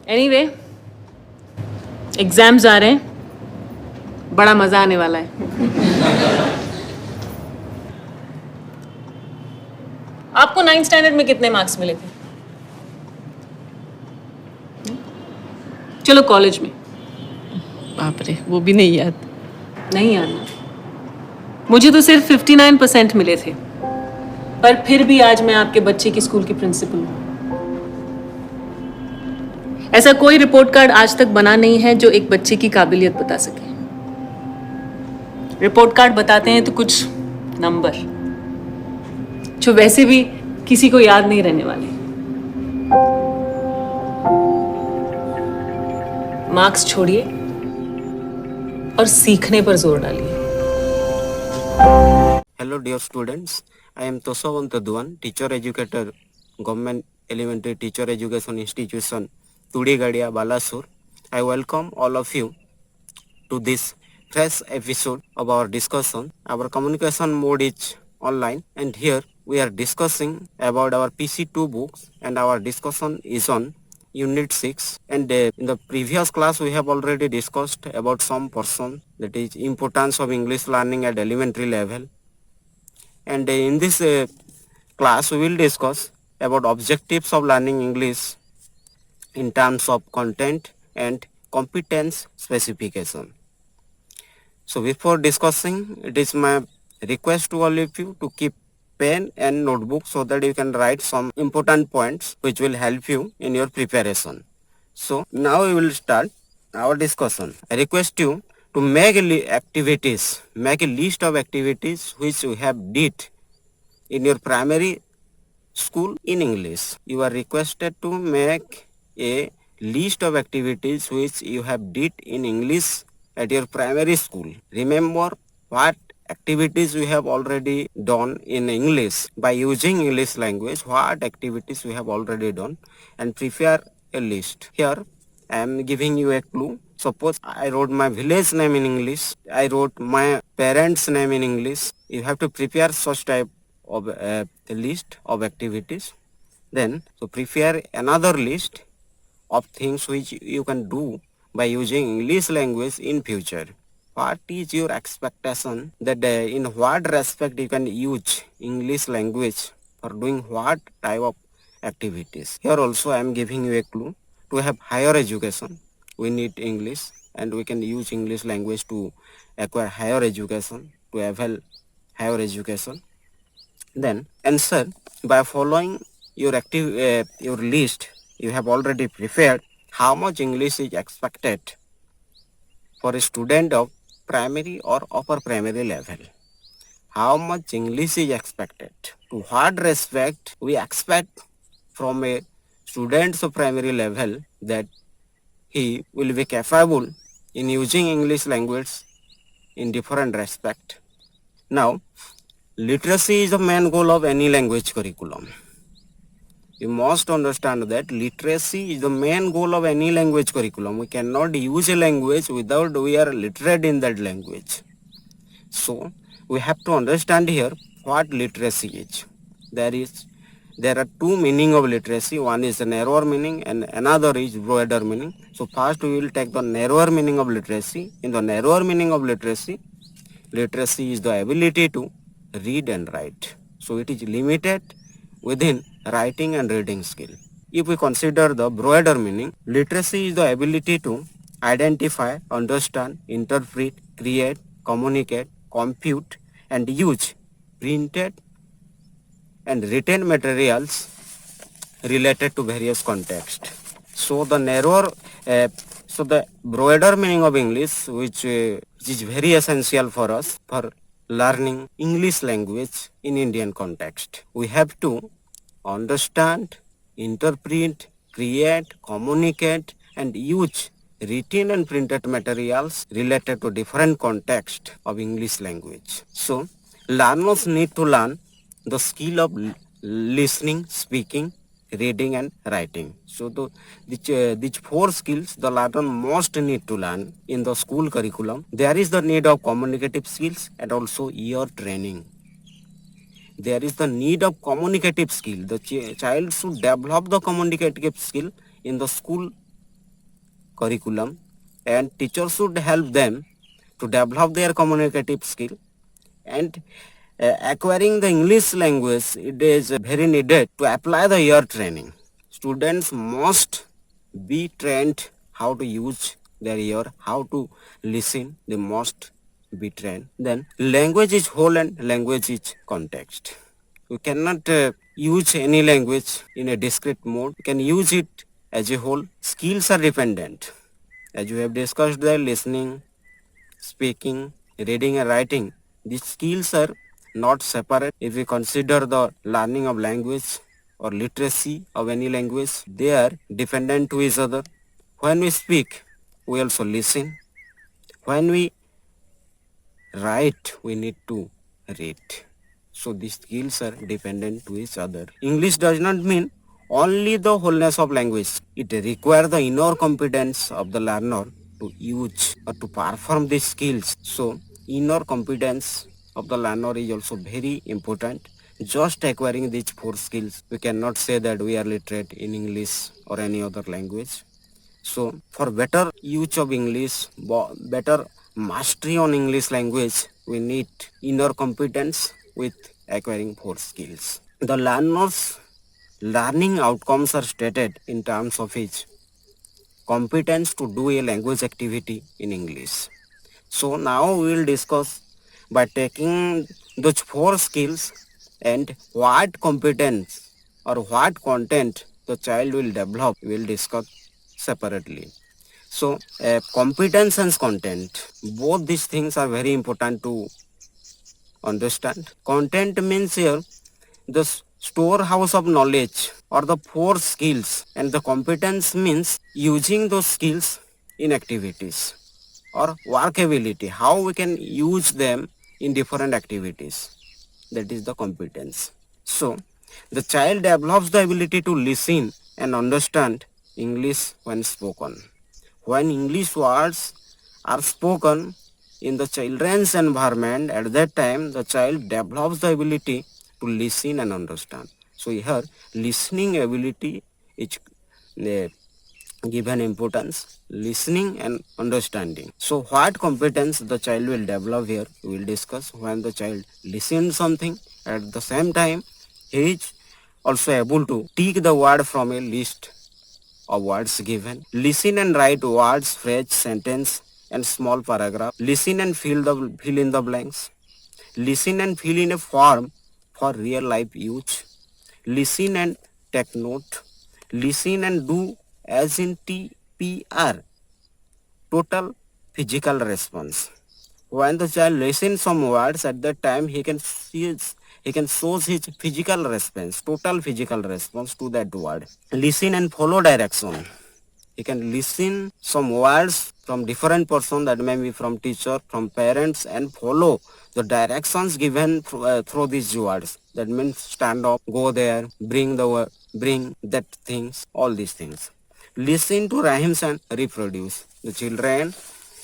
Anyway, exams आ रहे हैं, बड़ा मजा आने वाला है। आपको 9th स्टैंडर्ड में कितने मार्क्स मिले थे? चलो कॉलेज में। बाप रे, वो भी नहीं याद। नहीं याद ना? मुझे तो सिर्फ 59% मिले थे, पर फिर भी आज मैं आपके बच्चे की स्कूल की प्रिंसिपल हूं। ऐसा कोई रिपोर्ट कार्ड आज तक बना नहीं है जो एक बच्चे की काबिलियत बता सके। रिपोर्ट कार्ड बताते हैं तो कुछ नंबर, जो वैसे भी किसी को याद नहीं रहने वाले। मार्क्स छोड़िए और सीखने पर जोर डालिए। Hello dear students, I am Tosavant Duan, teacher educator, Government Elementary Teacher Education Institution, Tudigadia, Balasur. I welcome all of you to this fresh episode of our discussion. Our communication mode is online and here we are discussing about our PC2 books and our discussion is on Unit 6 and in the previous class we have already discussed about some portion, that is importance of English learning at elementary level. And in this class we will discuss about objectives of learning English in terms of content and competence specification. So before discussing, it is my request to all of you to keep pen and notebook so that you can write some important points which will help you in your preparation. So now we will start our discussion. I request you to make make a list of activities which you have did in your primary school in English. You are requested to make a list of activities which you have did in English at your primary school. Remember what activities we have already done in English by using English language, what activities we have already done, and prepare a list. Here I am giving you a clue. Suppose I wrote my village name in English, I wrote my parents name in English. You have to prepare such type of a list of activities. Then so prepare another list of things which you can do by using English language in future. What is your expectation that in what respect you can use English language for doing what type of activities? Here also I am giving you a clue. To have higher education, we need English and we can use English language to acquire higher education, to avail higher education. Then answer by following your list you have already prepared. How much English is expected for a student of primary or upper primary level? How much English is expected? To what respect we expect from a student of primary level that he will be capable in using English language in different respect. Now, literacy is the main goal of any language curriculum. You must understand that literacy is the main goal of any language curriculum. We cannot use a language without we are literate in that language. So we have to understand here what literacy is. There are two meaning of literacy. One is the narrower meaning and another is broader meaning. So first we will take the narrower meaning of literacy. In the narrower meaning of literacy, literacy is the ability to read and write. So it is limited within writing and reading skill. If we consider the broader meaning, literacy is the ability to identify, understand, interpret, create, communicate, compute and use printed and written materials related to various contexts. So the the broader meaning of English, which is very essential for us for learning English language in Indian context. We have to understand, interpret, create, communicate and use written and printed materials related to different context of English language. So learners need to learn the skill of listening, speaking, reading and writing. So these four skills the learner must need to learn in the school curriculum. There is the need of communicative skills and also ear training. There is the need of communicative skill. The child should develop the communicative skill in the school curriculum, and teachers should help them to develop their communicative skill. And acquiring the English language, it is very needed to apply the ear training. Students must be trained how to use their ear, how to listen. They must be trained. Then language is whole and language is context. We cannot use any language in a discrete mode. We can use it as a whole. Skills are dependent. As you have discussed, the listening, speaking, reading and writing, these skills are not separate. If we consider the learning of language or literacy of any language, they are dependent to each other. When we speak, we also listen. When we write, we need to read. So these skills are dependent to each other. English does not mean only the wholeness of language. It requires the inner competence of the learner to use or to perform these skills. So inner competence of the learner is also very important. Just acquiring these 4 skills, we cannot say that we are literate in English or any other language. So for better use of English, better mastery on English language, we need inner competence with acquiring 4 skills. The learner's learning outcomes are stated in terms of his competence to do a language activity in English. So now we will discuss by taking those 4 skills and what competence or what content the child will develop, we will discuss separately. So competence and content, both these things are very important to understand. Content means here the storehouse of knowledge or the 4 skills, and the competence means using those skills in activities or workability, how we can use them in different activities. That is the competence. So the child develops the ability to listen and understand English when spoken. When English words are spoken in the children's environment, at that time the child develops the ability to listen and understand. So here listening ability is given importance, listening and understanding. So what competence the child will develop here, we will discuss. When the child listens something, at the same time he is also able to take the word from a list of words given. Listen and write words, phrase, sentence and small paragraph. Listen and fill in the blanks. Listen and fill in a form for real life use. Listen and take note. Listen and do as in TPR, total physical response. When the child listens some words, at that time he can show his physical response, total physical response to that word. Listen and follow direction. He can listen some words from different person, that may be from teacher, from parents, and follow the directions given through these words. That means stand up, go there, bring that things, all these things. Listen to rhymes and reproduce. The children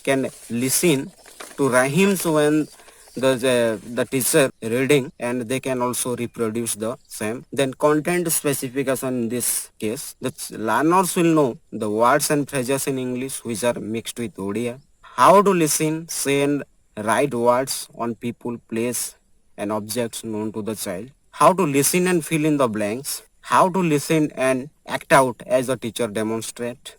can listen to rhymes when the teacher reading, and they can also reproduce the same. Then content specification, in this case the learners will know the words and phrases in English which are mixed with Odia. How to listen, say and write words on people, place and objects known to the child. How to listen and fill in the blanks. How to listen and act out as the teacher demonstrate.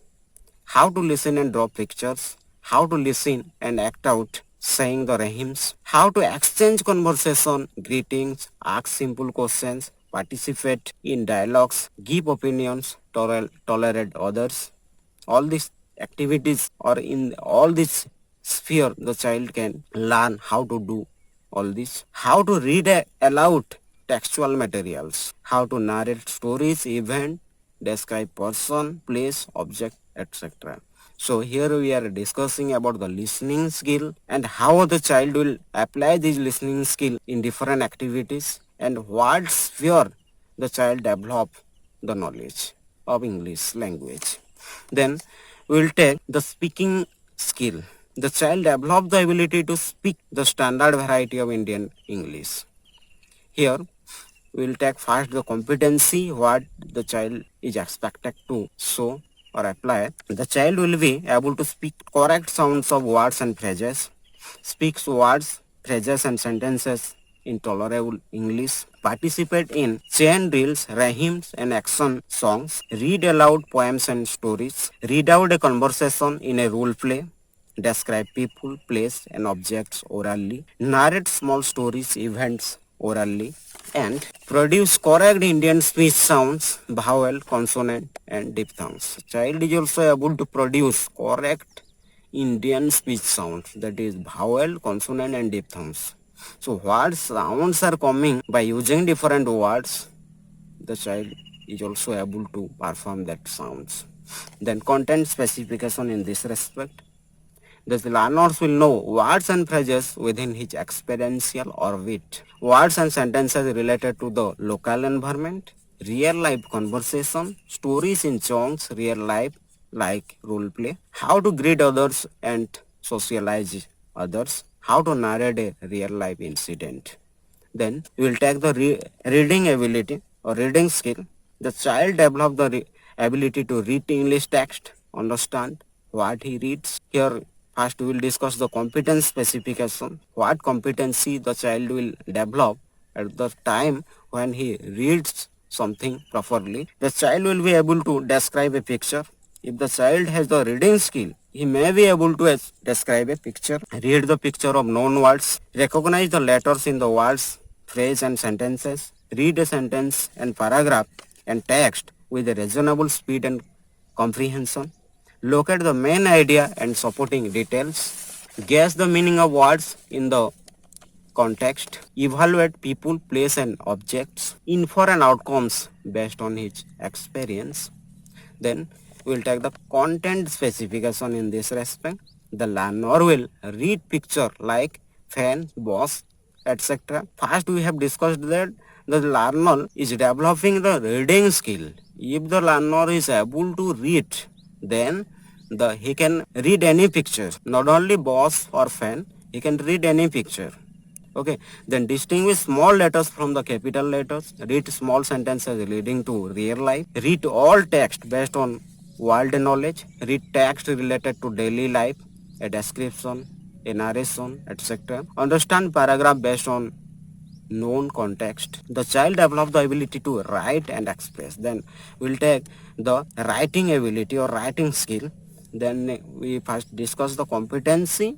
How to listen and draw pictures. How to listen and act out saying the rhymes. How to exchange conversation, greetings, ask simple questions, participate in dialogues, give opinions, tolerate others. All these activities, or in all this sphere, the child can learn how to do all this. How to read aloud textual materials. How to narrate stories, event, describe person, place, object, etc. So here we are discussing about the listening skill and how the child will apply this listening skill in different activities, and what sphere the child develop the knowledge of English language. Then we will take the speaking skill. The child develop the ability to speak the standard variety of Indian English. Here we will take first the competency, what the child is expected to show. or apply, the child will be able to speak correct sounds of words and phrases, speaks words, phrases and sentences in tolerable English, participate in chain drills, rhymes and action songs, read aloud poems and stories, read out a conversation in a role play, describe people, place and objects orally, narrate small stories, events orally, and produce correct Indian speech sounds, vowel, consonant and diphthongs. Child is also able to produce correct Indian speech sounds, that is vowel, consonant and diphthongs. So what sounds are coming by using different words, the child is also able to perform that sounds. Then content specification in this respect. The learners will know words and phrases within his experiential orbit. Words and sentences related to the local environment, real life conversation, stories in chunks, real life like role play, how to greet others and socialize others, how to narrate a real life incident. Then we will take the reading ability or reading skill. The child develop the ability to read English text, understand what he reads. Here first we will discuss the competence specification. What competency the child will develop at the time when he reads something properly. The child will be able to describe a picture. If the child has the reading skill, he may be able to describe a picture, read the picture of known words, recognize the letters in the words, phrase and sentences, read a sentence and paragraph and text with a reasonable speed and comprehension, locate the main idea and supporting details, guess the meaning of words in the context, evaluate people, place and objects, infer and outcomes based on his experience. Then we will take the content specification in this respect. The learner will read picture like fan, boss, etc. First we have discussed that the learner is developing the reading skill. If the learner is able to read, then he can read any picture, not only boss or fan, he can read any picture. Okay, then distinguish small letters from the capital letters, read small sentences leading to real life, read all text based on world knowledge, read text related to daily life, a description, a narration, etc. Understand paragraph based on known context. The child develop the ability to write and express. Then we'll take the writing ability or writing skill. Then we first discuss the competency,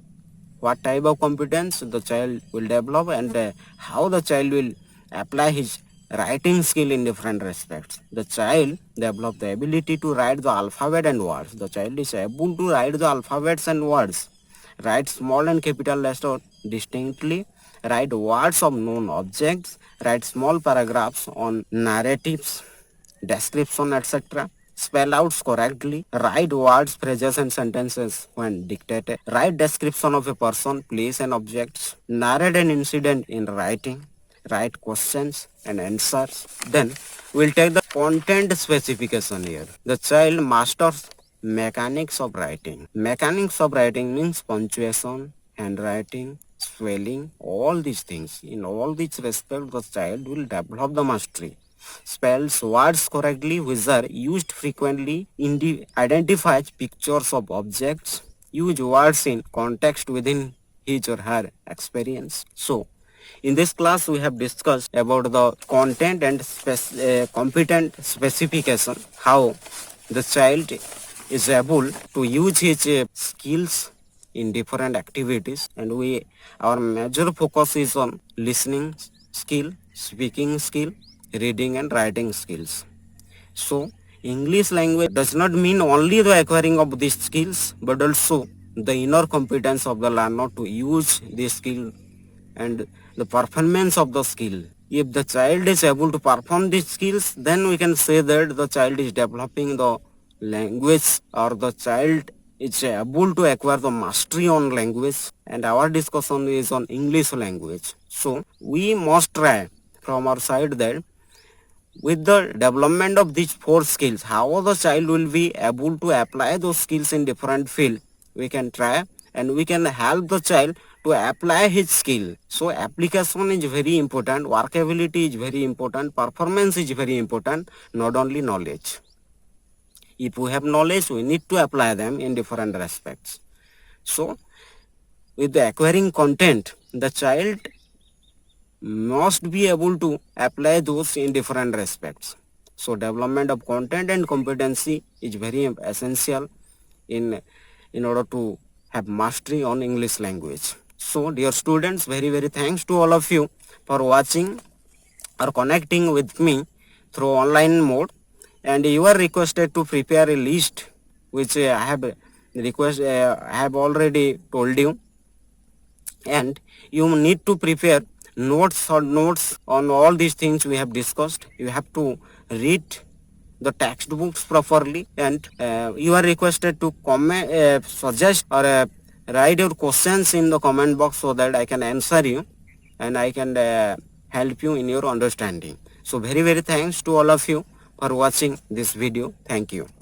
what type of competence the child will develop and how the child will apply his writing skill in different respects. The child develop the ability to write the alphabet and words. The child is able to write the alphabets and words, write small and capital letters distinctly, write words of known objects, write small paragraphs on narratives, description, etc. Spell outs correctly, write words, phrases and sentences when dictated, write description of a person, place and objects, narrate an incident in writing, write questions and answers. Then we'll take the content specification here. The child masters mechanics of writing. Mechanics of writing means punctuation, handwriting, spelling, all these things. In all these respects, the child will develop the mastery. Spells words correctly which are used frequently, identifies pictures of objects, use words in context within his or her experience. So, in this class we have discussed about the content and competent specification, how the child is able to use his skills in different activities, and our major focus is on listening skill, speaking skill, reading and writing skills. So English language does not mean only the acquiring of these skills, but also the inner competence of the learner to use this skill and the performance of the skill. If the child is able to perform these skills, then we can say that the child is developing the language, or the child is able to acquire the mastery on language, and our discussion is on English language. So we must try from our side that with the development of these four skills, how the child will be able to apply those skills in different field, we can try and we can help the child to apply his skill. So application is very important, workability is very important, performance is very important, not only knowledge. If we have knowledge, we need to apply them in different respects. So with the acquiring content, the child must be able to apply those in different respects. So development of content and competency is very essential in order to have mastery on English language. So dear students, very thanks to all of you for watching or connecting with me through online mode, and you are requested to prepare a list which I have already told you, and you need to prepare notes on all these things we have discussed. You have to read the textbooks properly, and you are requested to comment, suggest, or write your questions in the comment box so that I can answer you and I can help you in your understanding. So very thanks to all of you for watching this video. Thank you.